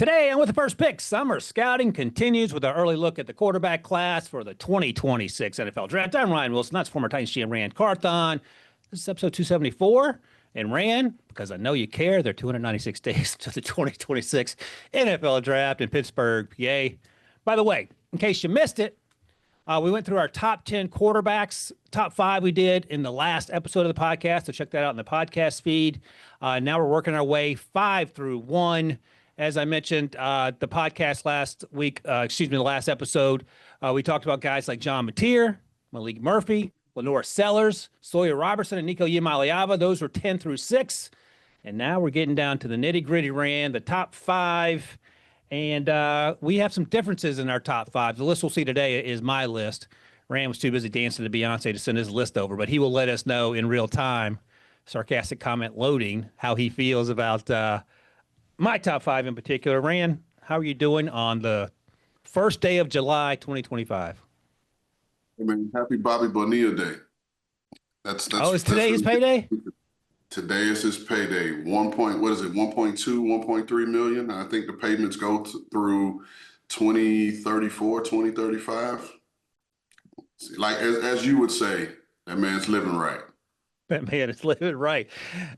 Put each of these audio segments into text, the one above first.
Today, on with the first pick, summer scouting continues with our early look at the quarterback class for the 2026 NFL Draft. I'm Ryan Wilson. That's former Titans GM Ran Carthon. This is episode 274. And Ran, because I know you care, there are 296 days to the 2026 NFL Draft in Pittsburgh, PA. By the way, in case you missed it, we went through our top 10 quarterbacks, top 5 we did in the last episode of the podcast. So check that out in the podcast feed. Now we're working our way 5 through 1. As I mentioned, the podcast last week, the last episode, we talked about guys like John Mateer, Malik Murphy, Lenore Sellers, Sawyer Robertson, and Nico Iamaleava. Those were 10 through 6. And now we're getting down to the nitty-gritty, Ran, the top 5. And we have some differences in our top 5. The list we'll see today is my list. Ran was too busy dancing to Beyonce to send his list over, but he will let us know in real time, sarcastic comment loading, how he feels about my top 5 in particular. Ran, how are you doing on the first day of July 2025? Hey man, happy Bobby Bonilla Day. Is today his payday? Today is his payday. 1.3 million. I think the payments go through 2034, 2035. Like as you would say, that man's living right. That man is living right.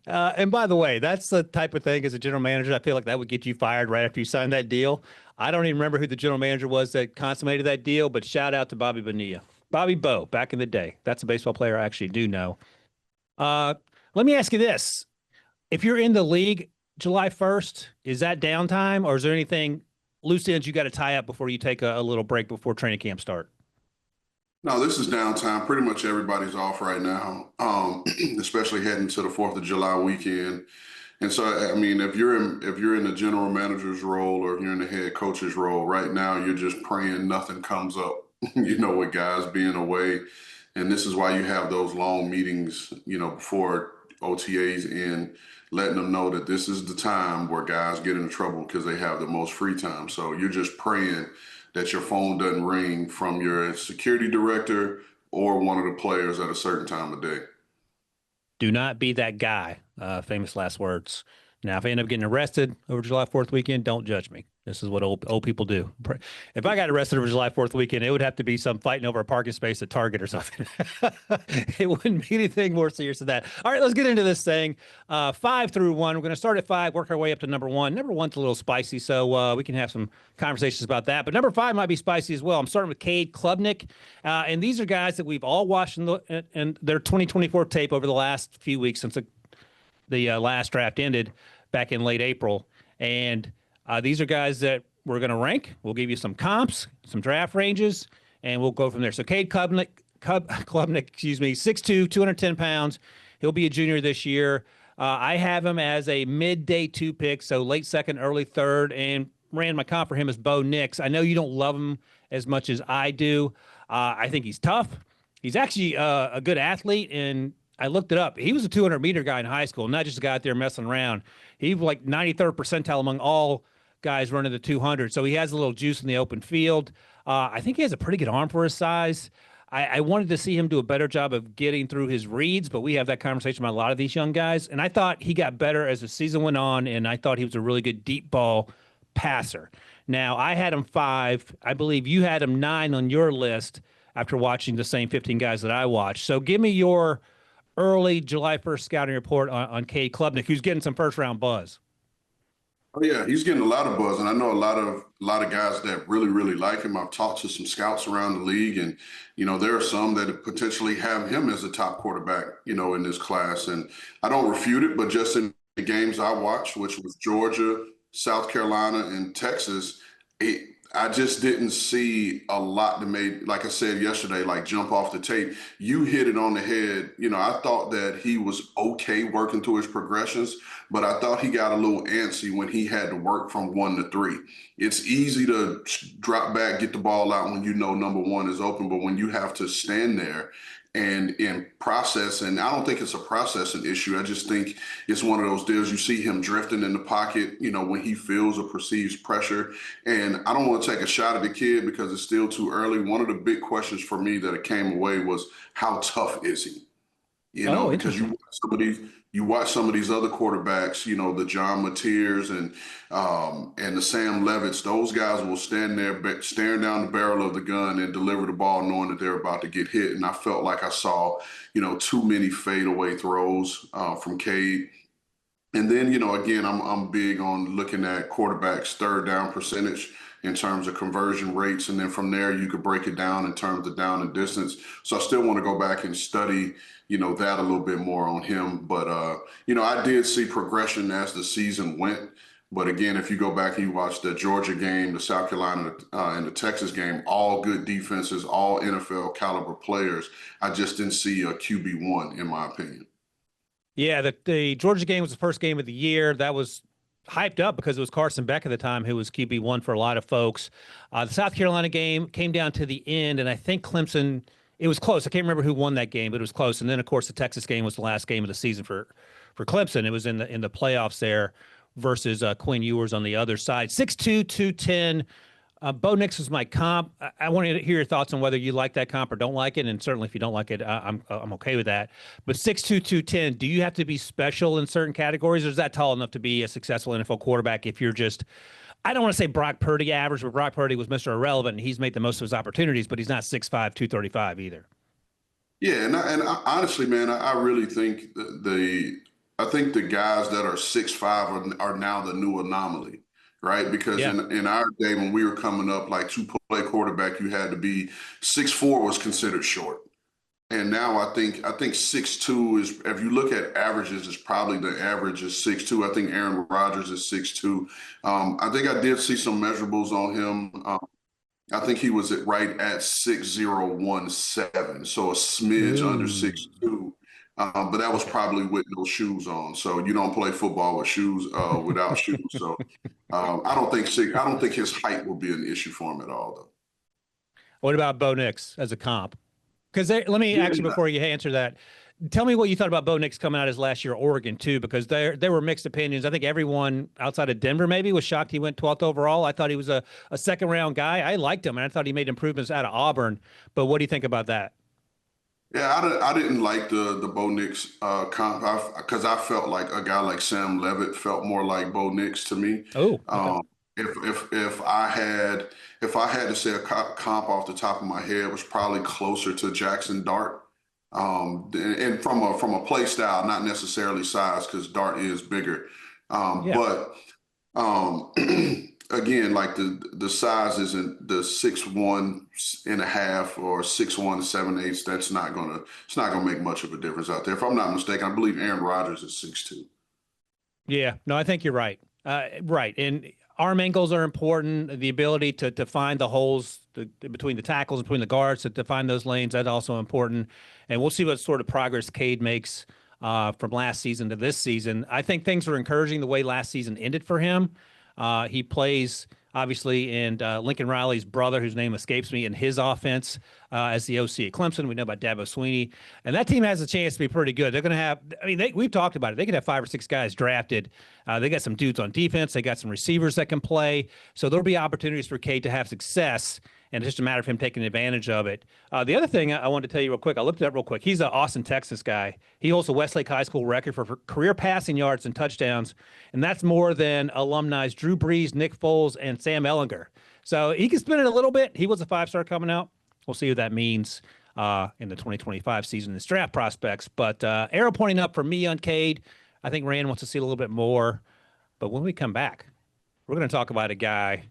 And by the way, that's the type of thing as a general manager, I feel like that would get you fired right after you signed that deal. I don't even remember who the general manager was that consummated that deal, but shout out to Bobby Bonilla. Bobby Bo, back in the day. That's a baseball player I actually do know. Let me ask you this. If you're in the league July 1st, is that downtime, or is there anything loose ends you got to tie up before you take a little break before training camp start? No, this is downtime. Pretty much everybody's off right now, especially heading to the 4th of July weekend. And so, I mean, if you're in the general manager's role or if you're in the head coach's role right now, you're just praying nothing comes up, with guys being away. And this is why you have those long meetings, before OTAs and letting them know that this is the time where guys get into trouble because they have the most free time. So you're just praying that your phone doesn't ring from your security director or one of the players at a certain time of day. Do not be that guy. Famous last words. Now, if I end up getting arrested over July 4th weekend, don't judge me. This is what old people do. If I got arrested over July 4th weekend, it would have to be some fighting over a parking space at Target or something. It wouldn't be anything more serious than that. All right, let's get into this thing. 5 through 1. We're going to start at 5, work our way up to number 1. Number 1's a little spicy, so we can have some conversations about that. But number 5 might be spicy as well. I'm starting with Cade, Klubnik. And these are guys that we've all watched in their 2024 tape over the last few weeks since the last draft ended back in late April. And these are guys that we're going to rank. We'll give you some comps, some draft ranges, and we'll go from there. So Cade Klubnik, 6'2", 210 pounds. He'll be a junior this year. I have him as a midday 2 pick, so late second, early third, and ran my comp for him as Bo Nix. I know you don't love him as much as I do. I think he's tough. He's actually a good athlete, and I looked it up. He was a 200-meter guy in high school, not just a guy out there messing around. He was like 93rd percentile among all guys running the 200. So he has a little juice in the open field. I think he has a pretty good arm for his size. I wanted to see him do a better job of getting through his reads, but we have that conversation about a lot of these young guys. And I thought he got better as the season went on, and I thought he was a really good deep ball passer. Now, I had him 5. I believe you had him 9 on your list after watching the same 15 guys that I watched. So give me your early July 1st scouting report on Cade Klubnik, who's getting some first-round buzz. Oh yeah, he's getting a lot of buzz, and I know a lot of guys that really, really like him. I've talked to some scouts around the league, and there are some that potentially have him as a top quarterback, in this class. And I don't refute it, but just in the games I watched, which was Georgia, South Carolina, and Texas, I just didn't see a lot that made, like I said yesterday, like jump off the tape. You hit it on the head. I thought that he was okay working through his progressions, but I thought he got a little antsy when he had to work from 1 to 3. It's easy to drop back, get the ball out when number 1 is open, but when you have to stand there and process, and I don't think it's a processing issue. I just think it's one of those deals. You see him drifting in the pocket, when he feels or perceives pressure. And I don't want to take a shot at the kid because it's still too early. One of the big questions for me that came away was, how tough is he? Oh, because interesting. you watch some of these other quarterbacks, the John Mateers and the Sam Levitts. Those guys will stand there staring down the barrel of the gun and deliver the ball knowing that they're about to get hit. And I felt like I saw, too many fadeaway throws from Cade. And then, again, I'm big on looking at quarterbacks' third down percentage in terms of conversion rates. And then from there, you could break it down in terms of down and distance. So I still want to go back and study, that a little bit more on him. But, I did see progression as the season went. But again, if you go back and you watch the Georgia game, the South Carolina and the Texas game, all good defenses, all NFL caliber players, I just didn't see a QB1 in my opinion. Yeah, the Georgia game was the first game of the year. That was hyped up because it was Carson Beck at the time who was QB1 for a lot of folks. The South Carolina game came down to the end, and I think Clemson, it was close. I can't remember who won that game, but it was close. And then, of course, the Texas game was the last game of the season for Clemson. It was in the playoffs there versus Quinn Ewers on the other side. 6'2", 210. Bo Nix was my comp. I want to hear your thoughts on whether you like that comp or don't like it, and certainly if you don't like it, I'm okay with that. But 6'2", 210, do you have to be special in certain categories, or is that tall enough to be a successful NFL quarterback if you're just, I don't want to say Brock Purdy average, but Brock Purdy was Mr. Irrelevant, and he's made the most of his opportunities, but he's not 6'5", 235 either. Yeah, honestly, man, I really think I think the guys that are 6'5" are now the new anomaly. Right, because Yeah. in our day when we were coming up, like to play quarterback, you had to be 6'4" was considered short, and now I think 6'2" is, if you look at averages, is probably the average is 6'2". I think Aaron Rodgers is 6'2". I think I did see some measurables on him. I think he was right at 6'0", 1'7", so a smidge under 6'2". But that was probably with no shoes on. So you don't play football with shoes, without shoes. So I don't think his height will be an issue for him at all, though. What about Bo Nix as a comp? Because let me actually, before you answer that, tell me what you thought about Bo Nix coming out his last year at Oregon, too, because there were mixed opinions. I think everyone outside of Denver maybe was shocked he went 12th overall. I thought he was a second-round guy. I liked him, and I thought he made improvements out of Auburn. But what do you think about that? Yeah, I didn't like the Bo Nix comp because I felt like a guy like Sam Levitt felt more like Bo Nix to me. Oh, okay. If I had to say a comp off the top of my head, it was probably closer to Jackson Dart. And from a play style, not necessarily size, because Dart is bigger. Yeah. But again, like the size isn't the 6'1.5" or 6'1" 7/8". It's not gonna make much of a difference out there. If I'm not mistaken, I believe Aaron Rodgers is 6'2". Yeah, no, I think you're right. Right. And arm angles are important. The ability to find the holes between the tackles, between the guards, to find those lanes, that's also important. And we'll see what sort of progress Cade makes from last season to this season. I think things were encouraging the way last season ended for him. He plays, obviously, and Lincoln Riley's brother, whose name escapes me, in his offense as the OC at Clemson. We know about Dabo Sweeney. And that team has a chance to be pretty good. They're going to have, we've talked about it. They could have 5 or 6 guys drafted. They got some dudes on defense. They got some receivers that can play. So there'll be opportunities for Cade to have success. And it's just a matter of him taking advantage of it. The other thing I wanted to tell you real quick, I looked it up real quick. He's an Austin, Texas guy. He holds the Westlake High School record for career passing yards and touchdowns, and that's more than alumni's Drew Brees, Nick Foles, and Sam Ehlinger. So he can spin it a little bit. He was a 5-star coming out. We'll see what that means in the 2025 season in his draft prospects. But arrow pointing up for me on Cade. I think Rand wants to see a little bit more. But when we come back, we're going to talk about a guy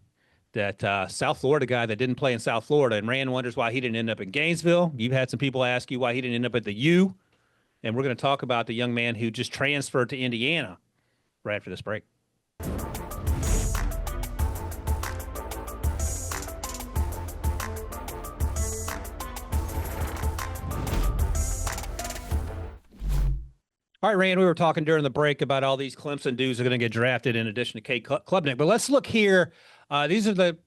that South Florida guy that didn't play in South Florida, and Rand wonders why he didn't end up in Gainesville. You've had some people ask you why he didn't end up at the U, and we're going to talk about the young man who just transferred to Indiana right after this break. All right, Rand, we were talking during the break about all these Clemson dudes are going to get drafted in addition to Cade Klubnik, but let's look here. These are the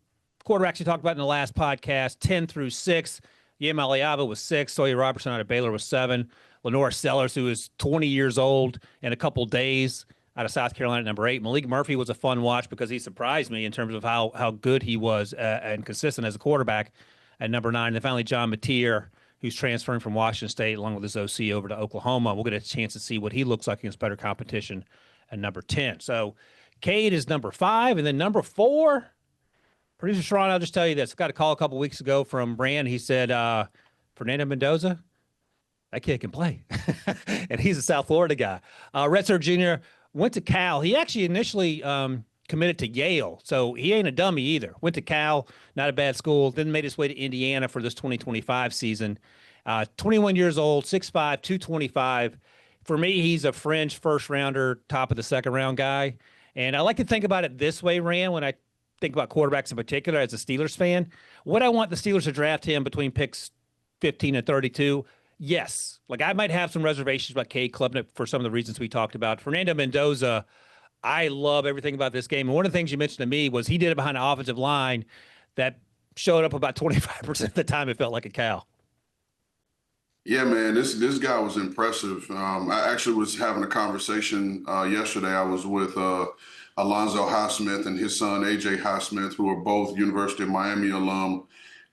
quarterbacks you talked about in the last podcast, 10 through 6. Yam Aliava was 6. Sawyer Robertson out of Baylor was 7. Lenore Sellers, who is 20 years old in a couple days, out of South Carolina, number 8. Malik Murphy was a fun watch because he surprised me in terms of how good he was and consistent as a quarterback at number 9. And then finally, John Mateer, who's transferring from Washington State along with his OC over to Oklahoma. We'll get a chance to see what he looks like against better competition at number 10. So Cade is number 5. And then number 4, producer Sharon, I'll just tell you this. I got a call a couple weeks ago from Brand. He said, Fernando Mendoza, that kid can play. And he's a South Florida guy. Retzer Jr. went to Cal. He actually initially committed to Yale, so he ain't a dummy either. Went to Cal, not a bad school, then made his way to Indiana for this 2025 season. 21 years old, 6'5", 225. For me, he's a fringe first-rounder, top of the second-round guy. And I like to think about it this way, Rand, when I think about quarterbacks in particular as a Steelers fan. Would I want the Steelers to draft him between picks 15 and 32? Yes. Like, I might have some reservations about Cade Klubnik for some of the reasons we talked about. Fernando Mendoza, I love everything about this game. And one of the things you mentioned to me was he did it behind an offensive line that showed up about 25% of the time it felt like a cow. Yeah, man, this guy was impressive. I actually was having a conversation yesterday. I was with Alonzo Highsmith and his son, AJ Highsmith, who are both University of Miami alum.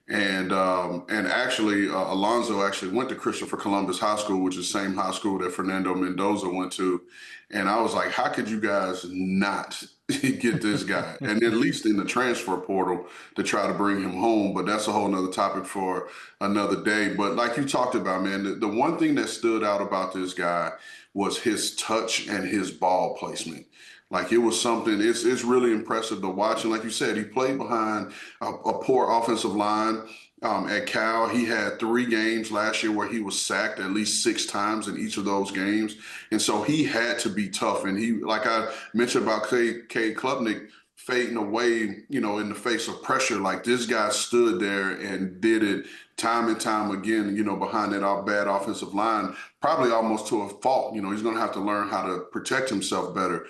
And actually, Alonzo actually went to Christopher Columbus High School, which is the same high school that Fernando Mendoza went to. And I was like, how could you guys not get this guy? And at least in the transfer portal to try to bring him home. But that's a whole nother topic for another day. But like you talked about, man, the one thing that stood out about this guy was his touch and his ball placement. Like, it was something, it's really impressive to watch. And like you said, he played behind a poor offensive line at Cal. He had 3 games last year where he was sacked at least 6 times in each of those games. And so he had to be tough. And he, like I mentioned about Cade Klubnik fading away, in the face of pressure, like this guy stood there and did it time and time again, behind that bad offensive line, probably almost to a fault. He's going to have to learn how to protect himself better.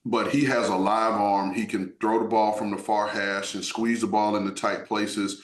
But he has a live arm. He can throw the ball from the far hash and squeeze the ball into tight places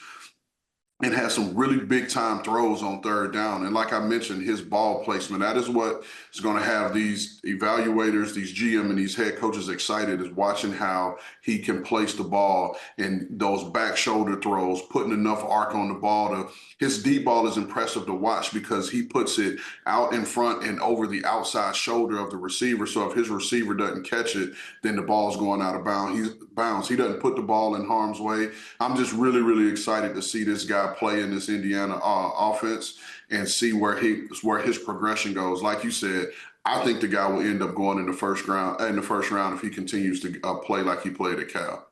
and has some really big time throws on third down. And like I mentioned, his ball placement, that is what is going to have these evaluators, these GM and these head coaches excited, is watching how he can place the ball and those back shoulder throws, putting enough arc on the ball. His deep ball is impressive to watch because he puts it out in front and over the outside shoulder of the receiver. So if his receiver doesn't catch it, then the ball's going out of bounds. He doesn't put the ball in harm's way. I'm just really, really excited to see this guy play in this Indiana offense and see where his progression goes. Like you said, I think the guy will end up going in the first round if he continues to play like he played at Cal.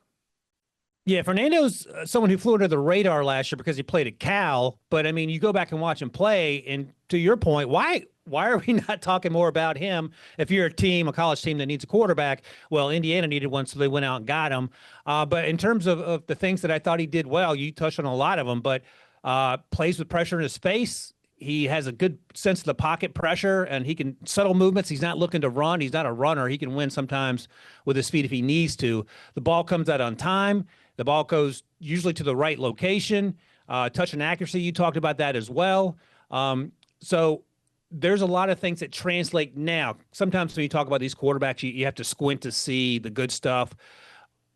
Yeah, Fernando's someone who flew under the radar last year because he played at Cal. But, I mean, you go back and watch him play, and to your point, why are we not talking more about him? If you're a college team that needs a quarterback, well, Indiana needed one, so they went out and got him. But in terms of the things that I thought he did well, you touched on a lot of them, but plays with pressure in his face. He has a good sense of the pocket pressure, and he can subtle movements. He's not looking to run. He's not a runner. He can win sometimes with his feet if he needs to. The ball comes out on time. The ball goes usually to the right location. Touch and accuracy, you talked about that as well. So there's a lot of things that translate now. Sometimes when you talk about these quarterbacks, you have to squint to see the good stuff.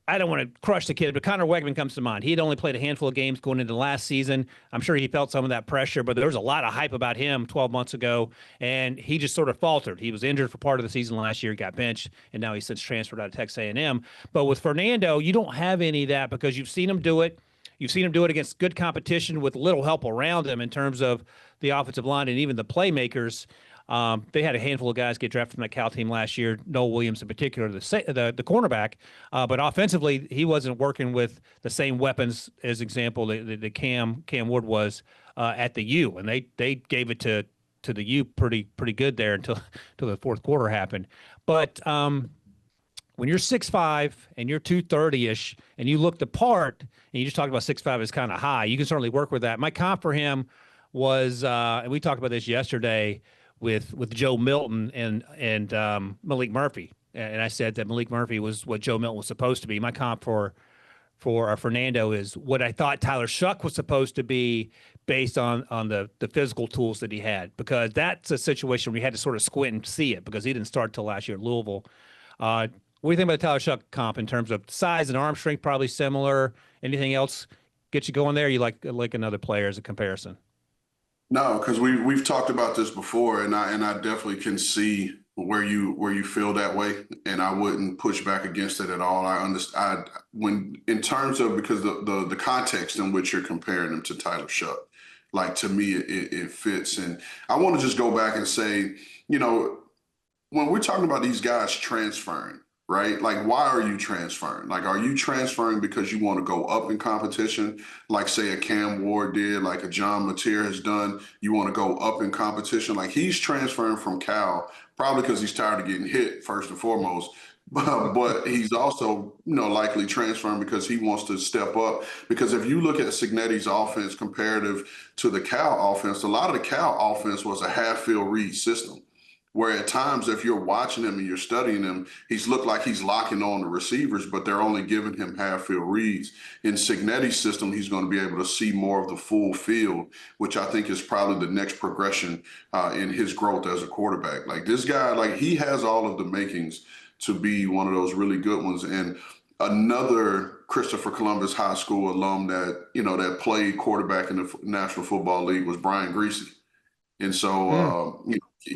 I don't want to crush the kid, but Connor Wegman comes to mind. He had only played a handful of games going into last season. I'm sure he felt some of that pressure, but there was a lot of hype about him 12 months ago, and he just sort of faltered. He was injured for part of the season last year, got benched, and now he's since transferred out of Texas A&M. But with Fernando, you don't have any of that because you've seen him do it. You've seen him do it against good competition with little help around him in terms of the offensive line and even the playmakers. They had a handful of guys get drafted from that Cal team last year, Noel Williams in particular, the cornerback. But offensively, he wasn't working with the same weapons as example the Cam Wood was at the U, and they gave it to the U pretty good there until the fourth quarter happened. But when you're 6'5" and you're 230-ish and you look the part, and you just talked about 6'5" is kind of high, you can certainly work with that. My comp for him was, and we talked about this yesterday, with Joe Milton and Malik Murphy, and I said that Malik Murphy was what Joe Milton was supposed to be. My comp for Fernando is what I thought Tyler Shuck was supposed to be based on the physical tools that he had, because that's a situation where you had to sort of squint and see it because he didn't start till last year at Louisville. What do you think about the Tyler Shuck comp in terms of size and arm strength? Probably similar. Anything else get you going there? You like another player as a comparison? No, because we've talked about this before, and I definitely can see where you feel that way, and I wouldn't push back against it at all. I understand when in terms of because the context in which you're comparing him to Tyler Shuck, like to me it fits, and I want to just go back and say, you know, when we're talking about these guys transferring, right? Like, why are you transferring? Like, are you transferring because you want to go up in competition, like say a Cam Ward did, like a John Mateer has done? You want to go up in competition? Like he's transferring from Cal probably because he's tired of getting hit first and foremost. But he's also, likely transferring because he wants to step up. Because if you look at Cignetti's offense comparative to the Cal offense, a lot of the Cal offense was a half-field read system where at times, if you're watching him and you're studying him, he's looked like he's locking on the receivers, but they're only giving him half-field reads. In Cignetti's system, he's going to be able to see more of the full field, which I think is probably the next progression in his growth as a quarterback. Like this guy, like he has all of the makings to be one of those really good ones. And another Christopher Columbus High School alum that played quarterback in the National Football League was Brian Greasy. And so,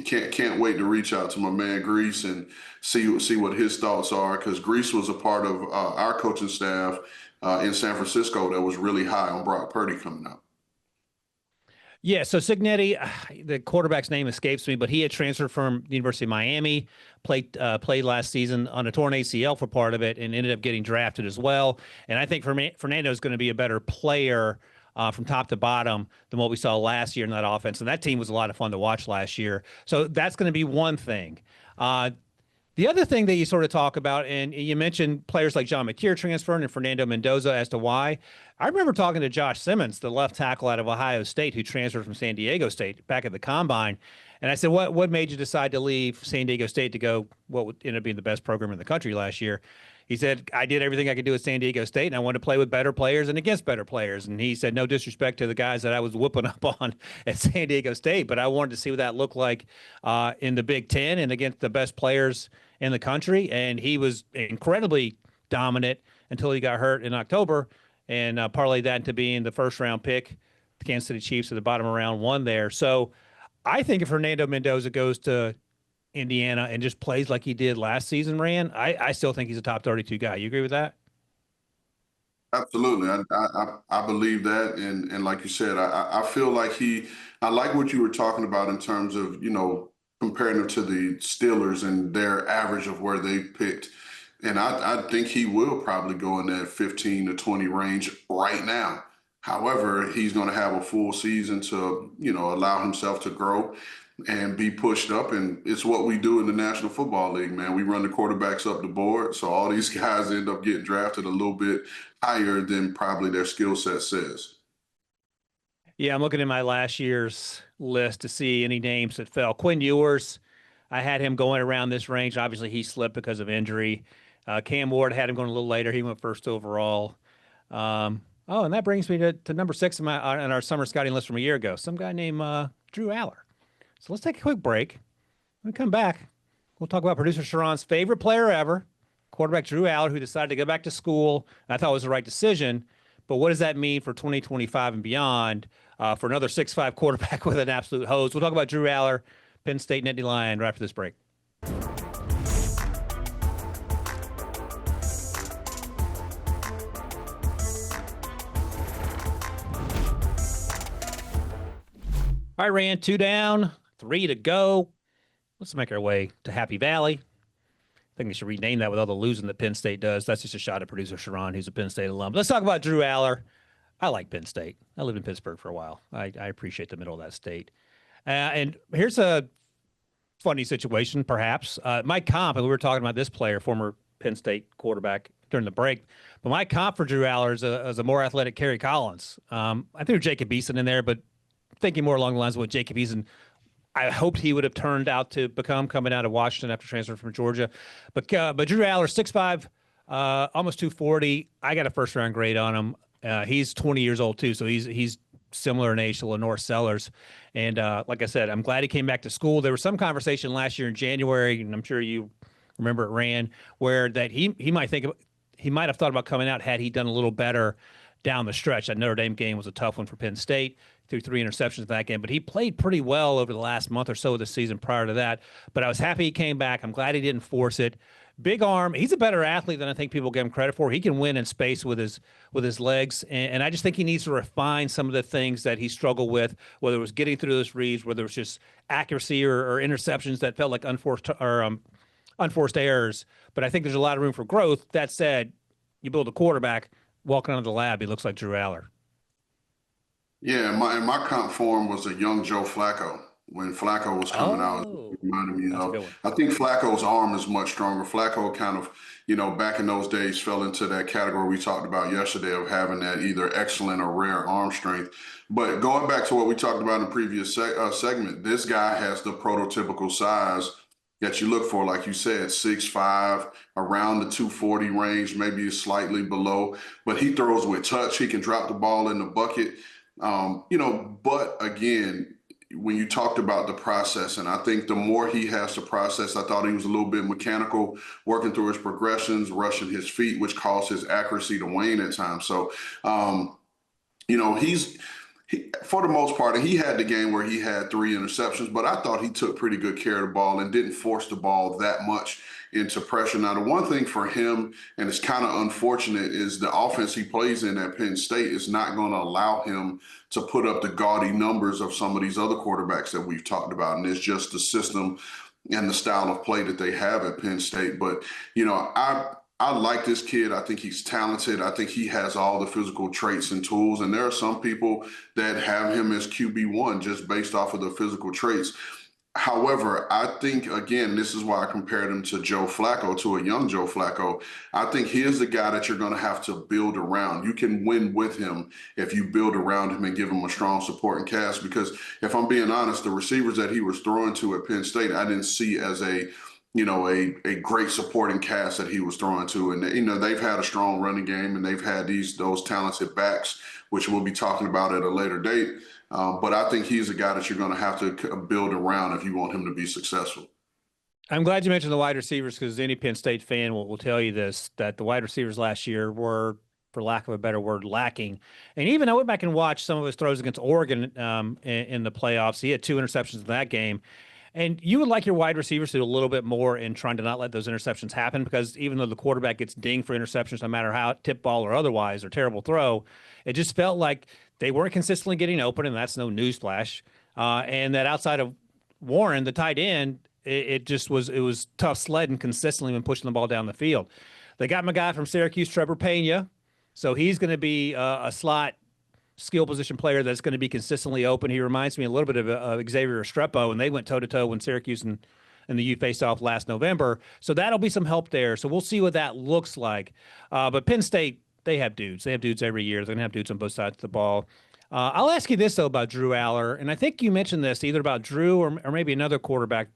can't wait to reach out to my man Grease and see what his thoughts are, because Grease was a part of our coaching staff in San Francisco that was really high on Brock Purdy coming out. Yeah, so Cignetti, the quarterback's name escapes me, but he had transferred from the University of Miami, played last season on a torn ACL for part of it, and ended up getting drafted as well. And I think Fernando is going to be a better player from top to bottom than what we saw last year in that offense. And that team was a lot of fun to watch last year. So that's going to be one thing. The other thing that you sort of talk about, and you mentioned players like John Mateer transferring and Fernando Mendoza as to why. I remember talking to Josh Simmons, the left tackle out of Ohio State, who transferred from San Diego State back at the Combine. And I said, what made you decide to leave San Diego State to go what would end up being the best program in the country last year? He said, I did everything I could do at San Diego State, and I wanted to play with better players and against better players. And he said, no disrespect to the guys that I was whooping up on at San Diego State, but I wanted to see what that looked like in the Big Ten and against the best players in the country. And he was incredibly dominant until he got hurt in October, and parlayed that into being the first-round pick, the Kansas City Chiefs at the bottom of round one there. So I think if Fernando Mendoza goes to Indiana and just plays like he did last season, Ran, I still think he's a top 32 guy. You agree with that? Absolutely. I believe that. And like you said, I feel like I like what you were talking about in terms of, comparing him to the Steelers and their average of where they picked. And I think he will probably go in that 15 to 20 range right now. However, he's going to have a full season to, allow himself to grow and be pushed up. And it's what we do in the National Football League, man. We run the quarterbacks up the board. So all these guys end up getting drafted a little bit higher than probably their skill set says. Yeah, I'm looking at my last year's list to see any names that fell. Quinn Ewers, I had him going around this range. Obviously, he slipped because of injury. Cam Ward had him going a little later. He went first overall. And that brings me to number 6 in our summer scouting list from a year ago. Some guy named Drew Allar. So let's take a quick break. When we come back, we'll talk about producer Sharon's favorite player ever, quarterback Drew Allar, who decided to go back to school. I thought it was the right decision. But what does that mean for 2025 and beyond for another 6'5" quarterback with an absolute hose? We'll talk about Drew Allar, Penn State Nittany Lion, right after this break. All right, Ran, 2 down, 3 to go. Let's make our way to Happy Valley. I think they should rename that with all the losing that Penn State does. That's just a shot at producer Sharon, who's a Penn State alum. Let's talk about Drew Allar. I like Penn State. I lived in Pittsburgh for a while. I appreciate the middle of that state. And here's a funny situation, perhaps. My comp, and we were talking about this player, former Penn State quarterback during the break, but my comp for Drew Allar is a more athletic Kerry Collins. I threw Jacob Eason in there, but thinking more along the lines of what Jacob Eason I hoped he would have turned out to become coming out of Washington after transferring from Georgia. But Drew Allar, 6'5", almost 240. I got a first-round grade on him. He's 20 years old, too, so he's similar in age to Lenore Sellers. And like I said, I'm glad he came back to school. There was some conversation last year in January, and I'm sure you remember it, Ran, where that he might have thought about coming out had he done a little better down the stretch. That Notre Dame game was a tough one for Penn State. threw 3 interceptions in that game, but he played pretty well over the last month or so of the season prior to that. But I was happy he came back. I'm glad he didn't force it. Big arm. He's a better athlete than I think people give him credit for. He can win in space with his legs, and I just think he needs to refine some of the things that he struggled with, whether it was getting through those reads, whether it was just accuracy or interceptions that felt like unforced errors. But I think there's a lot of room for growth. That said, you build a quarterback, walking out of the lab, he looks like Drew Allar. Yeah, my comp for him was a young Joe Flacco when Flacco was coming out. It reminded me of. I think Flacco's arm is much stronger. Flacco kind of, back in those days fell into that category we talked about yesterday of having that either excellent or rare arm strength. But going back to what we talked about in the previous segment, this guy has the prototypical size that you look for, like you said, 6'5", around the 240 range, maybe slightly below. But he throws with touch. He can drop the ball in the bucket. But again, when you talked about the process, and I think the more he has to process, I thought he was a little bit mechanical, working through his progressions, rushing his feet, which caused his accuracy to wane at times. So, for the most part, he had the game where he had 3 interceptions, but I thought he took pretty good care of the ball and didn't force the ball that much into pressure. Now, the one thing for him, and it's kind of unfortunate, is the offense he plays in at Penn State is not going to allow him to put up the gaudy numbers of some of these other quarterbacks that we've talked about. And it's just the system and the style of play that they have at Penn State. But, I like this kid. I think he's talented. I think he has all the physical traits and tools. And there are some people that have him as QB1 just based off of the physical traits. However, I think, again, this is why I compared him to Joe Flacco, to a young Joe Flacco. I think he is the guy that you're going to have to build around. You can win with him if you build around him and give him a strong supporting cast. Because if I'm being honest, the receivers that he was throwing to at Penn State, I didn't see as a great supporting cast that he was throwing to. And, they've had a strong running game and they've had those talented backs, which we'll be talking about at a later date. But I think he's a guy that you're going to have to build around if you want him to be successful. I'm glad you mentioned the wide receivers because any Penn State fan will tell you this, that the wide receivers last year were, for lack of a better word, lacking. And even I went back and watched some of his throws against Oregon in the playoffs. He had 2 interceptions in that game. And you would like your wide receivers to do a little bit more in trying to not let those interceptions happen, because even though the quarterback gets dinged for interceptions, no matter how tip ball or otherwise or terrible throw, it just felt like they weren't consistently getting open, and that's no newsflash. And that outside of Warren, the tight end, it was tough sledding consistently when pushing the ball down the field. They got my guy from Syracuse, Trevor Pena, so he's going to be a slot skill position player that's going to be consistently open. He reminds me a little bit of Xavier Restrepo, and they went toe-to-toe when Syracuse and the U faced off last November. So that'll be some help there. So we'll see what that looks like. But Penn State, they have dudes. They have dudes every year. They're going to have dudes on both sides of the ball. I'll ask you this, though, about Drew Allar, and I think you mentioned this either about Drew or maybe another quarterback,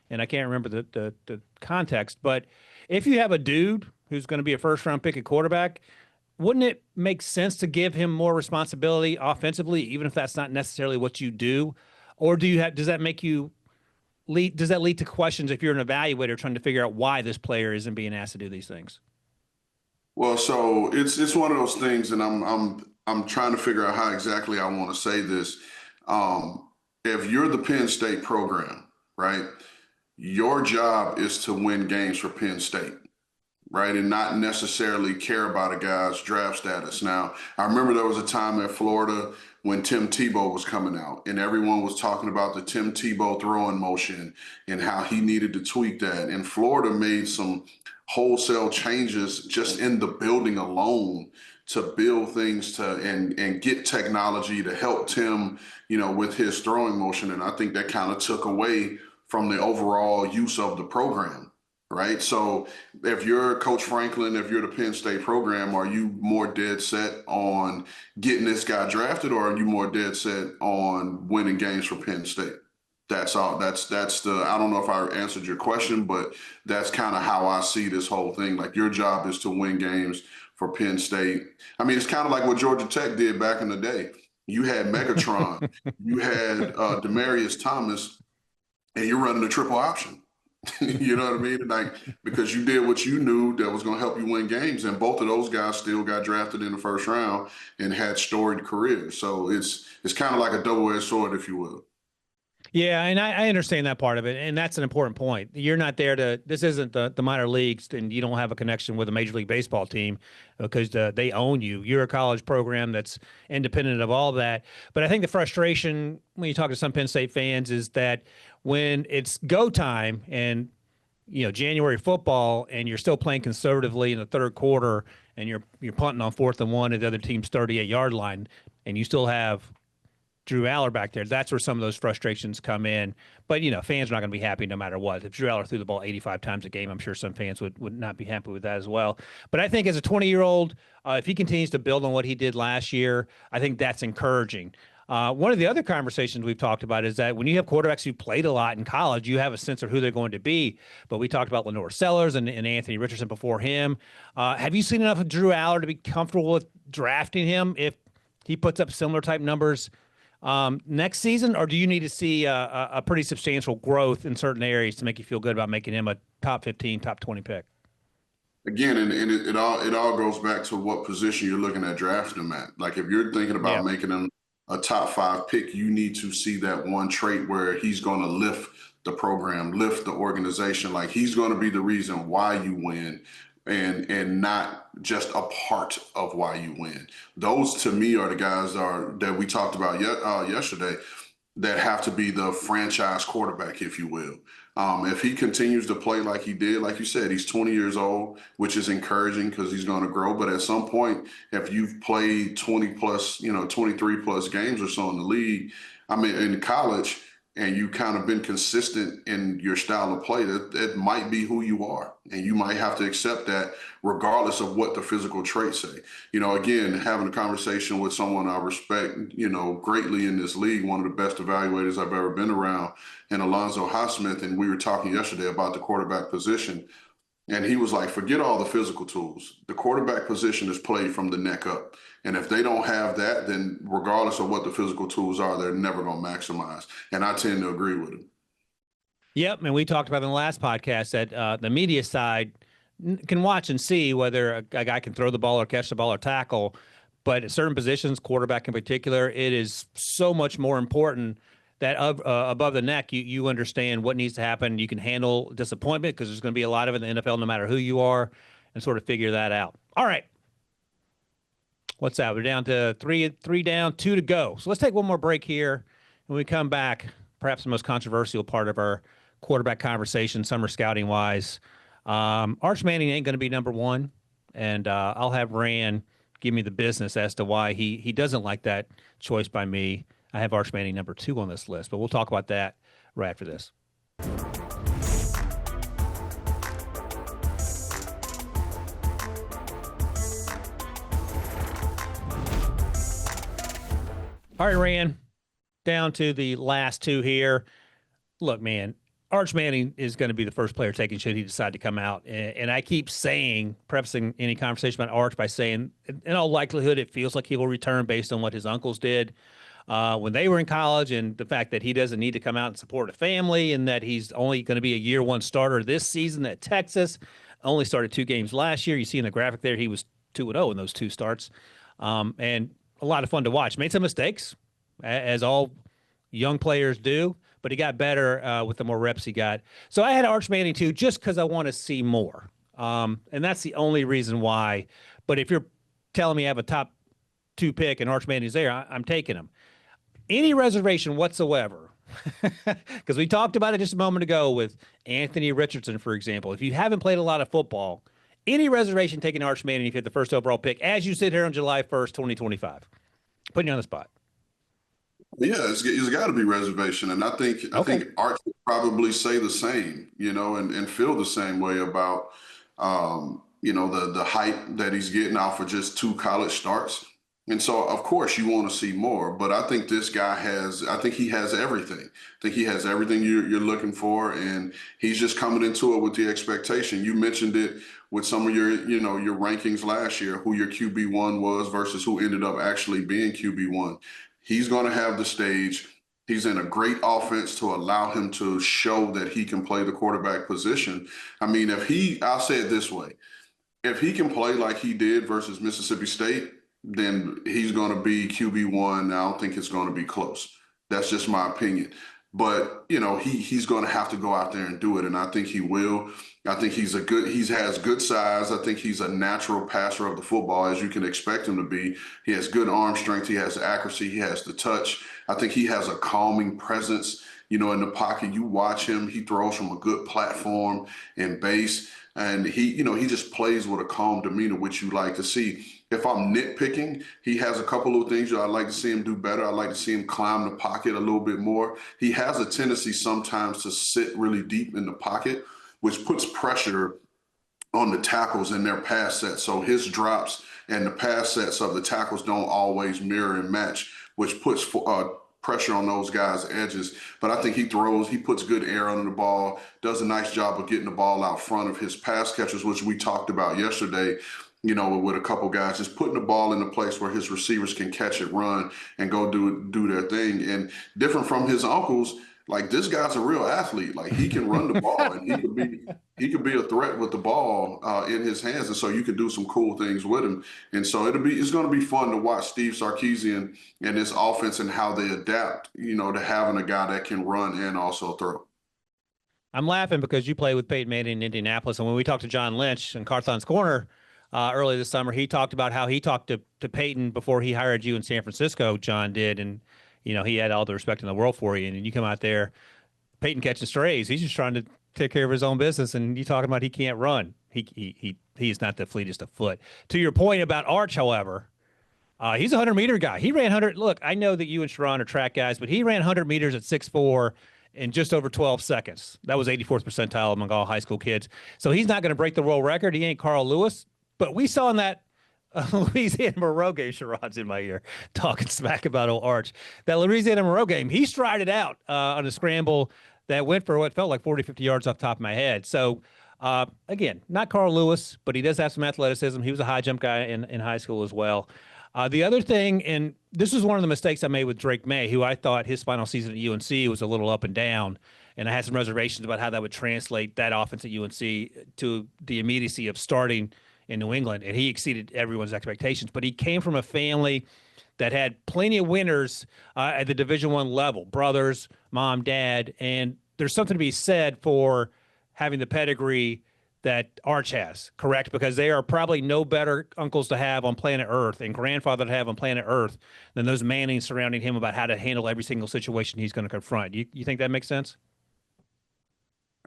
and I can't remember the context, but if you have a dude who's going to be a first-round pick at quarterback, wouldn't it make sense to give him more responsibility offensively, even if that's not necessarily what you do? Or does that lead to questions if you're an evaluator trying to figure out why this player isn't being asked to do these things? Well, so it's one of those things, and I'm trying to figure out how exactly I want to say this. If you're the Penn State program, right, your job is to win games for Penn State, right, and not necessarily care about a guy's draft status. Now, I remember there was a time at Florida when Tim Tebow was coming out, and everyone was talking about the Tim Tebow throwing motion and how he needed to tweak that. And Florida made some wholesale changes just in the building alone to build things and get technology to help Tim, with his throwing motion. And I think that kind of took away from the overall use of the program. Right. So if you're Coach Franklin, if you're the Penn State program, are you more dead set on getting this guy drafted, or are you more dead set on winning games for Penn State? That's all. That's I don't know if I answered your question, but that's kind of how I see this whole thing. Like, your job is to win games for Penn State. I mean, it's kind of like what Georgia Tech did back in the day. You had Megatron, you had Demaryius Thomas, and you're running a triple option. You know what I mean? Like, because you did what you knew that was going to help you win games. And both of those guys still got drafted in the first round and had storied careers. So it's kind of like a double-edged sword, if you will. Yeah, and I understand that part of it, and that's an important point. You're not there to. This isn't the minor leagues, and you don't have a connection with a Major League Baseball team because they own you. You're a college program that's independent of all that. But I think the frustration when you talk to some Penn State fans is that when it's go time and January football, and you're still playing conservatively in the third quarter, and you're punting on 4th and 1 at the other team's 38-yard line, and you still have Drew Allar back there. That's where some of those frustrations come in. But, fans are not going to be happy no matter what. If Drew Allar threw the ball 85 times a game, I'm sure some fans would not be happy with that as well. But I think as a 20-year-old, if he continues to build on what he did last year, I think that's encouraging. One of the other conversations we've talked about is that when you have quarterbacks who played a lot in college, you have a sense of who they're going to be. But we talked about Lenore Sellers and Anthony Richardson before him. Have you seen enough of Drew Allar to be comfortable with drafting him if he puts up similar type numbers next season, or do you need to see a pretty substantial growth in certain areas to make you feel good about making him a top 15, top 20 pick? Again, and it all goes back to what position you're looking at drafting him at. Like, if you're thinking about making him a top 5 pick, you need to see that one trait where he's going to lift the program, lift the organization. Like, he's going to be the reason why you win. And not just a part of why you win. Those, to me, are the guys that we talked about yesterday that have to be the franchise quarterback, if you will. If he continues to play like he did, like you said, he's 20 years old, which is encouraging because he's going to grow. But at some point, if you've played 20 plus, 23 plus games or so in the league, in college, and you kind of been consistent in your style of play, that might be who you are. And you might have to accept that regardless of what the physical traits say. Again, having a conversation with someone I respect, greatly in this league, one of the best evaluators I've ever been around, and Alonzo Highsmith, and we were talking yesterday about the quarterback position. And he was like, forget all the physical tools. The quarterback position is played from the neck up. And if they don't have that, then regardless of what the physical tools are, they're never going to maximize. And I tend to agree with him. Yep. And we talked about in the last podcast that the media side can watch and see whether a guy can throw the ball or catch the ball or tackle. But at certain positions, quarterback in particular, it is so much more important that above the neck, you understand what needs to happen. You can handle disappointment because there's going to be a lot of it in the NFL, no matter who you are, and sort of figure that out. All right. What's that? We're down to three down, 2 to go. So let's take one more break here. When we come back, perhaps the most controversial part of our quarterback conversation, summer scouting wise. Arch Manning ain't going to be number 1, and I'll have Ran give me the business as to why he doesn't like that choice by me. I have Arch Manning number 2 on this list, but we'll talk about that right after this. All right, Ran, down to the last 2 here. Look, man, Arch Manning is going to be the first player taken should he decide to come out. And I keep saying, prefacing any conversation about Arch by saying, in all likelihood, it feels like he will return based on what his uncles did when they were in college, and the fact that he doesn't need to come out and support a family, and that he's only going to be a year 1 starter this season at Texas. Only started 2 games last year. You see in the graphic there, he was 2-0 in those 2 starts. And a lot of fun to watch. Made some mistakes, as all young players do, but he got better with the more reps he got. So I had Arch Manning 2 just because I want to see more. And that's the only reason why. But if you're telling me I have a top 2 pick and Arch Manning's there, I'm taking him. Any reservation whatsoever, because we talked about it just a moment ago with Anthony Richardson, for example. If you haven't played a lot of football, any reservation taking Arch Manning if you had the first overall pick as you sit here on July 1st, 2025? Putting you on the spot. Yeah, it's got to be reservation. And I think Arch would probably say the same, and feel the same way about, the hype that he's getting out for just 2 college starts. And so, of course, you want to see more. But I think this guy he has everything. I think he has everything you're looking for. And he's just coming into it with the expectation. You mentioned it with some of your rankings last year, who your QB1 was versus who ended up actually being QB1. He's going to have the stage. He's in a great offense to allow him to show that he can play the quarterback position. I mean, I'll say it this way, if he can play like he did versus Mississippi State, then he's going to be QB1. I don't think it's going to be close. That's just my opinion. But, he's going to have to go out there and do it, and I think he will. I think he has good size. I think he's a natural passer of the football, as you can expect him to be. He has good arm strength. He has accuracy. He has the touch. I think he has a calming presence, in the pocket. You watch him. He throws from a good platform and base. And he just plays with a calm demeanor, which you like to see. If I'm nitpicking, he has a couple of things that I'd like to see him do better. I'd like to see him climb the pocket a little bit more. He has a tendency sometimes to sit really deep in the pocket, which puts pressure on the tackles in their pass sets. So his drops and the pass sets of the tackles don't always mirror and match, which puts pressure on those guys' edges. But I think he puts good air under the ball, does a nice job of getting the ball out front of his pass catchers, which we talked about yesterday, with a couple guys, just putting the ball in a place where his receivers can catch it, run, and go do their thing. And different from his uncles, like, this guy's a real athlete. Like, he can run the ball, and he could be a threat with the ball in his hands, and so you can do some cool things with him. And so it's going to be fun to watch Steve Sarkisian and his offense and how they adapt, to having a guy that can run and also throw. I'm laughing because you played with Peyton Manning in Indianapolis, and when we talked to John Lynch in Carthon's Corner early this summer, he talked about how he talked to Peyton before he hired you in San Francisco. John did, and he had all the respect in the world for you, and you come out there, Peyton catching strays. He's just trying to take care of his own business, and you talking about he can't run. He's not the fleetest of foot. To your point about Arch, however, he's a 100-meter guy. He ran 100. Look, I know that you and Sharon are track guys, but he ran 100 meters at 6'4" in just over 12 seconds. That was 84th percentile among all high school kids. So he's not going to break the world record. He ain't Carl Lewis. But we saw in that Louisiana Monroe game, Sharon's in my ear, talking smack about old Arch. That Louisiana Monroe game, he strided out on a scramble that went for what felt like 40, 50 yards off the top of my head. So, again, not Carl Lewis, but he does have some athleticism. He was a high jump guy in high school as well. The other thing, and this was one of the mistakes I made with Drake May, who I thought his final season at UNC was a little up and down, and I had some reservations about how that would translate that offense at UNC to the immediacy of starting in New England, and he exceeded everyone's expectations. But he came from a family that had plenty of winners at the Division I level, brothers, mom, dad, and there's something to be said for having the pedigree that Arch has, correct? Because they are probably no better uncles to have on planet Earth and grandfather to have on planet Earth than those Mannings surrounding him about how to handle every single situation he's going to confront. You think that makes sense?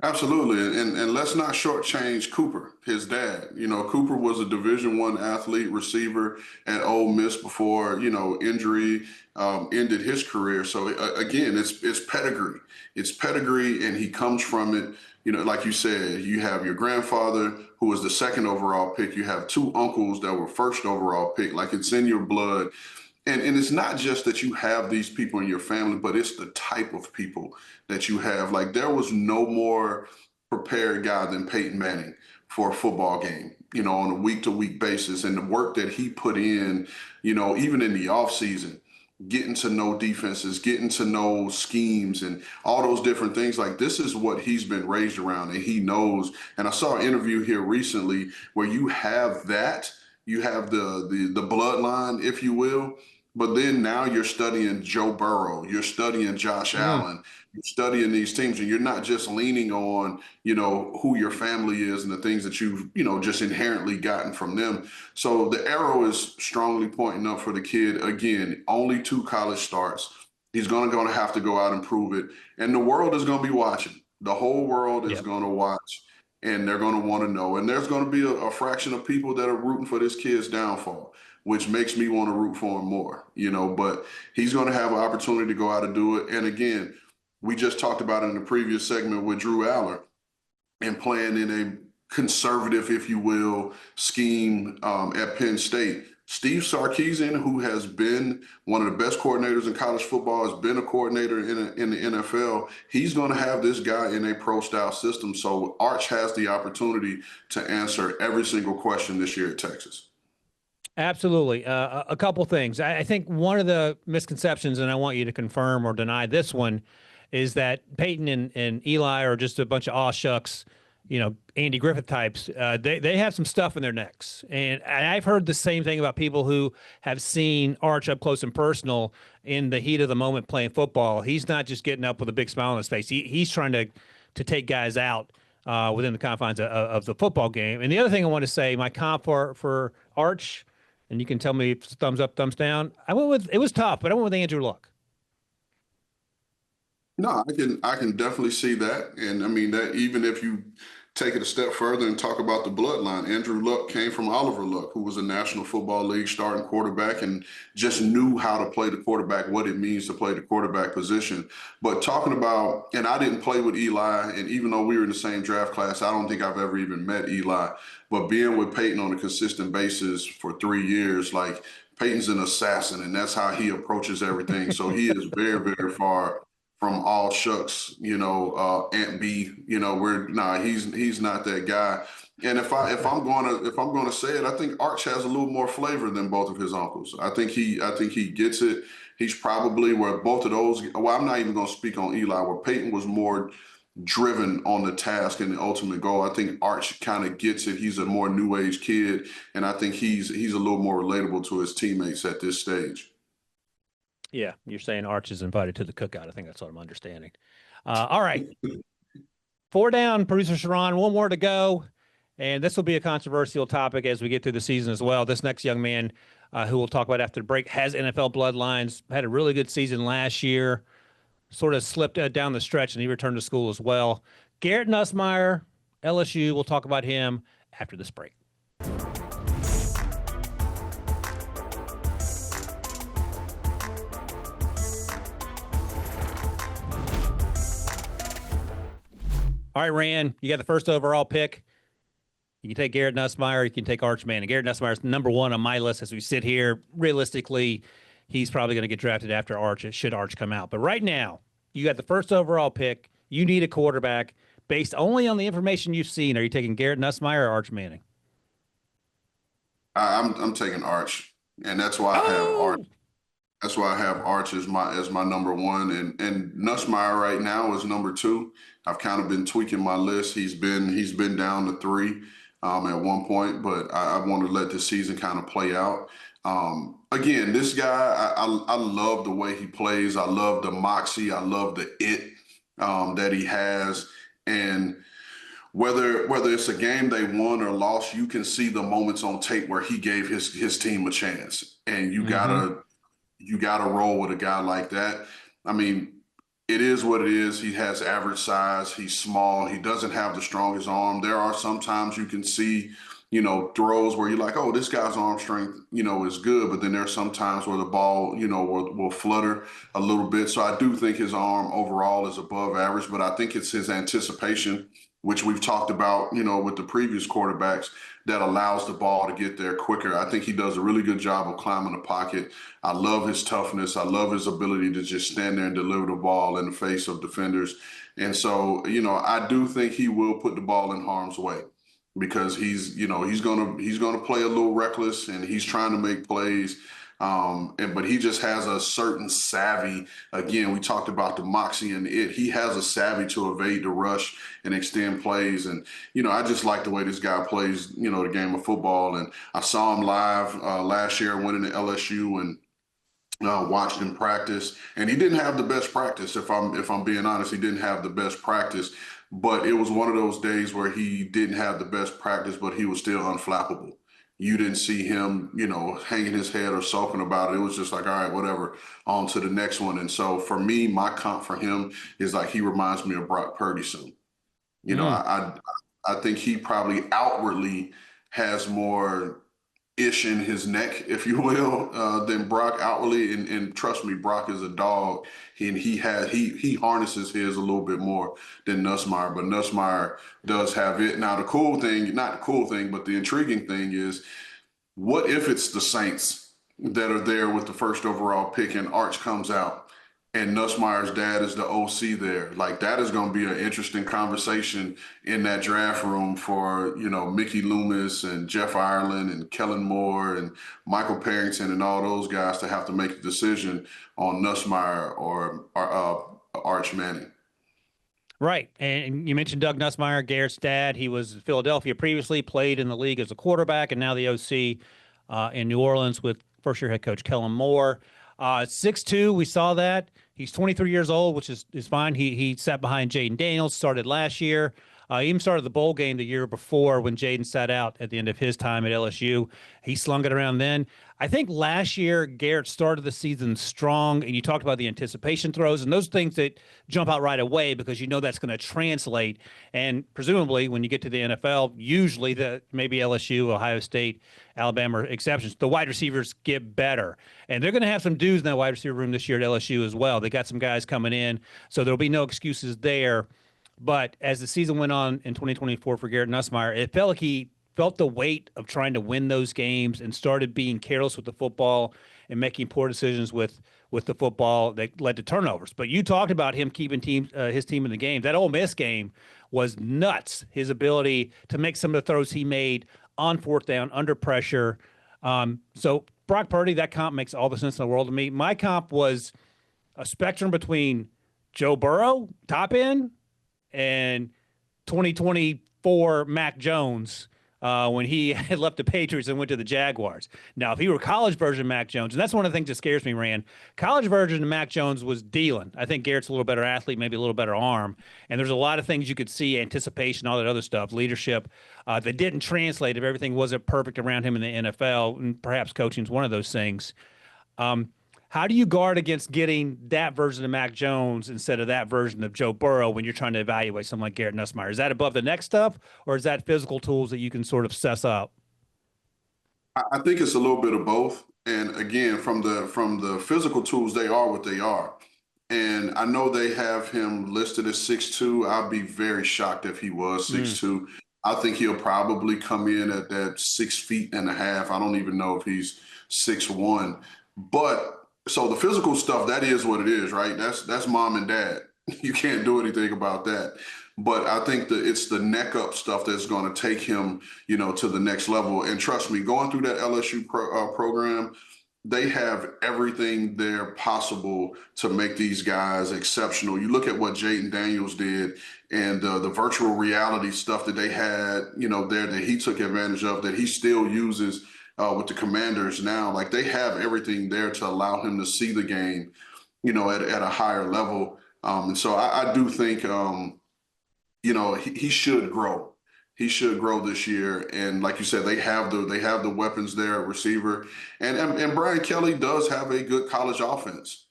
Absolutely, and let's not shortchange Cooper, his dad. Cooper was a Division I athlete, receiver at Ole Miss before injury ended his career. So again, it's pedigree. It's pedigree, and he comes from it. Like you said, you have your grandfather who was the second overall pick. You have two uncles that were first overall pick. Like, it's in your blood. And it's not just that you have these people in your family, but it's the type of people that you have. Like, there was no more prepared guy than Peyton Manning for a football game, on a week-to-week basis. And the work that he put in, even in the offseason, getting to know defenses, getting to know schemes and all those different things. Like, this is what he's been raised around, and he knows. And I saw an interview here recently where you have that. You have the bloodline, if you will, but then now you're studying Joe Burrow, you're studying Josh Allen, you're studying these teams, and you're not just leaning on, who your family is and the things that you've, just inherently gotten from them. So the arrow is strongly pointing up for the kid. Again, only 2 college starts. He's going to have to go out and prove it. And the world is going to be watching. The whole world is going to watch. And they're going to want to know. And there's going to be a fraction of people that are rooting for this kid's downfall, which makes me want to root for him more, But he's going to have an opportunity to go out and do it. And again, we just talked about it in the previous segment with Drew Allar and playing in a conservative, if you will, scheme at Penn State. Steve Sarkisian, who has been one of the best coordinators in college football, has been a coordinator in the NFL. He's going to have this guy in a pro-style system. So Arch has the opportunity to answer every single question this year at Texas. Absolutely. A couple things. I think one of the misconceptions, and I want you to confirm or deny this one, is that Peyton and Eli are just a bunch of aw shucks, Andy Griffith types. They have some stuff in their necks. And I've heard the same thing about people who have seen Arch up close and personal in the heat of the moment playing football. He's not just getting up with a big smile on his face. He's trying to take guys out within the confines of the football game. And the other thing I want to say, my comp for Arch, and you can tell me if it's thumbs up, thumbs down. It was tough, but I went with Andrew Luck. No, I can definitely see that. And I mean that even if you take it a step further and talk about the bloodline, Andrew Luck came from Oliver Luck, who was a National Football League starting quarterback and just knew how to play the quarterback, what it means to play the quarterback position. But talking about, and I didn't play with Eli, and even though we were in the same draft class, I don't think I've ever even met Eli. But being with Peyton on a consistent basis for 3 years, like Peyton's an assassin, and that's how he approaches everything. So he is very, very far from all shucks, Aunt B, he's not that guy. And if I'm gonna say it, I think Arch has a little more flavor than both of his uncles. I think he gets it. He's probably where both of those. Well, I'm not even gonna speak on Eli, where Peyton was more driven on the task and the ultimate goal. I think Arch kind of gets it. He's a more new age kid, and I think he's a little more relatable to his teammates at this stage. Yeah, you're saying Arch is invited to the cookout. I think that's what I'm understanding. All right. 4 down, producer Sharon. 1 more to go. And this will be a controversial topic as we get through the season as well. This next young man, who we'll talk about after the break, has NFL bloodlines, had a really good season last year, sort of slipped down the stretch, and he returned to school as well. Garrett Nussmeier, LSU. We'll talk about him after this break. All right, Ran, you got the first overall pick. You can take Garrett Nussmeier. You can take Arch Manning. Garrett Nussmeier is number 1 on my list as we sit here. Realistically, he's probably going to get drafted after Arch, should Arch come out. But right now, you got the first overall pick. You need a quarterback. Based only on the information you've seen, are you taking Garrett Nussmeier or Arch Manning? I'm taking Arch, and that's why I have Arch. That's why I have Arch as my number 1, and Nussmeier right now is number 2. I've kind of been tweaking my list. He's been down to 3 at one point, but I want to let the season kind of play out. Again, this guy, I love the way he plays. I love the moxie. I love the it that he has, and whether it's a game they won or lost, you can see the moments on tape where he gave his team a chance, and you gotta roll with a guy like that. I mean, it is what it is. He has average size. He's small. He doesn't have the strongest arm. There are sometimes you can see, throws where you're like, oh, this guy's arm strength, is good. But then there's some times where the ball, will flutter a little bit. So I do think his arm overall is above average, but I think it's his anticipation, which we've talked about, with the previous quarterbacks, that allows the ball to get there quicker. I think he does a really good job of climbing the pocket. I love his toughness. I love his ability to just stand there and deliver the ball in the face of defenders. And so, I do think he will put the ball in harm's way because he's gonna play a little reckless, and he's trying to make plays. But he just has a certain savvy. Again, we talked about the moxie and it. He has a savvy to evade the rush and extend plays. And, I just like the way this guy plays, the game of football. And I saw him live last year winning the LSU and watched him practice. And he didn't have the best practice. If I'm being honest, he didn't have the best practice. But it was one of those days where he didn't have the best practice, but he was still unflappable. You didn't see him, hanging his head or sulking about it. It was just like, all right, whatever, on to the next one. And so for me, my comp for him is like he reminds me of Brock Purdy soon. I think he probably outwardly has more ish in his neck, if you will, than Brock outwardly. And trust me, Brock is a dog, and he harnesses his a little bit more than Nussmeier. But Nussmeier does have it. Now, not the cool thing, but the intriguing thing is, what if it's the Saints that are there with the first overall pick and Arch comes out and Nussmeier's dad is the OC there. Like that is going to be an interesting conversation in that draft room for, Mickey Loomis and Jeff Ireland and Kellen Moore and Michael Parrington and all those guys to have to make a decision on Nussmeier or Arch Manning. Right. And you mentioned Doug Nussmeier, Garrett's dad. He was in Philadelphia previously, played in the league as a quarterback, and now the OC in New Orleans with first-year head coach Kellen Moore. 6'2", we saw that. He's 23 years old, which is fine. He sat behind Jaden Daniels, started last year. He even started the bowl game the year before when Jaden sat out at the end of his time at LSU. He slung it around then. I think last year Garrett started the season strong, and you talked about the anticipation throws and those things that jump out right away because that's going to translate. And presumably when you get to the NFL, usually maybe LSU, Ohio State, Alabama are exceptions, the wide receivers get better. And they're going to have some dudes in that wide receiver room this year at LSU as well. They got some guys coming in, so there'll be no excuses there. But as the season went on in 2024 for Garrett Nussmeier, it felt like he felt the weight of trying to win those games and started being careless with the football and making poor decisions with the football that led to turnovers. But you talked about him keeping his team in the game. That Ole Miss game was nuts, his ability to make some of the throws he made on fourth down, under pressure. So Brock Purdy, that comp makes all the sense in the world to me. My comp was a spectrum between Joe Burrow, top end, and 2024 Mac Jones when he had left the Patriots and went to the Jaguars. Now, if he were college version Mac Jones, and that's one of the things that scares me, Rand, college version of Mac Jones was dealing. I think Garrett's a little better athlete, maybe a little better arm, and there's a lot of things you could see, anticipation, all that other stuff, leadership, that didn't translate if everything wasn't perfect around him in the NFL, and perhaps coaching is one of those things. How do you guard against getting that version of Mac Jones instead of that version of Joe Burrow when you're trying to evaluate someone like Garrett Nussmeier? Is that above the next stuff, or is that physical tools that you can sort of suss up? I think it's a little bit of both. And again, from the physical tools, they are what they are. And I know they have him listed as 6'2". I'd be very shocked if he was 6'2". I think he'll probably come in at that 6 feet and a half. I don't even know if he's 6'1". But so the physical stuff, that is what it is, right? That's mom and dad. You can't do anything about that. But I think that it's the neck up stuff that's going to take him, to the next level. And trust me, going through that LSU program, they have everything there possible to make these guys exceptional. You look at what Jaden Daniels did and the virtual reality stuff that they had, there that he took advantage of, that he still uses with the Commanders now. Like they have everything there to allow him to see the game, at a higher level. And so I do think, he should grow. He should grow this year. And like you said, they have the weapons there at receiver. And Brian Kelly does have a good college offense.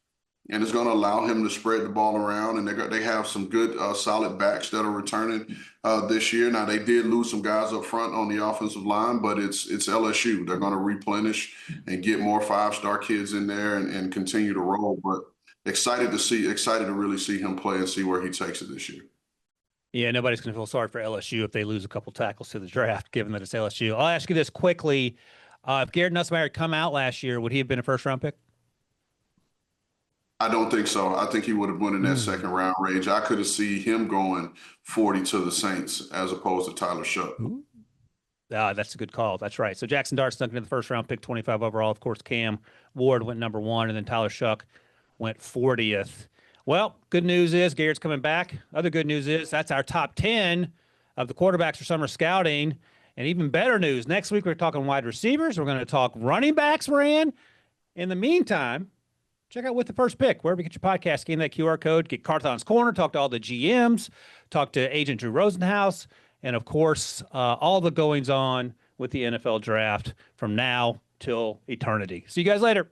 And it's going to allow him to spread the ball around. And they have some good, solid backs that are returning this year. Now, they did lose some guys up front on the offensive line, but it's LSU. They're going to replenish and get more five-star kids in there and continue to roll. But excited to really see him play and see where he takes it this year. Yeah, nobody's going to feel sorry for LSU if they lose a couple tackles to the draft, given that it's LSU. I'll ask you this quickly. If Garrett Nussmeier had come out last year, would he have been a first-round pick? I don't think so. I think he would have won in that second round range. I could have seen him going 40 to the Saints as opposed to Tyler Shough. That's a good call. That's right. So Jackson Dart snuck into the first round, pick 25 overall. Of course, Cam Ward went number 1, and then Tyler Shough went 40th. Well, good news is Garrett's coming back. Other good news is that's our top 10 of the quarterbacks for summer scouting. And even better news, next week we're talking wide receivers. We're going to talk running backs, Ran. In the meantime, check out With the First Pick, wherever you get your podcast, scan that QR code, get Carthon's Corner, talk to all the GMs, talk to Agent Drew Rosenhaus, and, of course, all the goings-on with the NFL draft from now till eternity. See you guys later.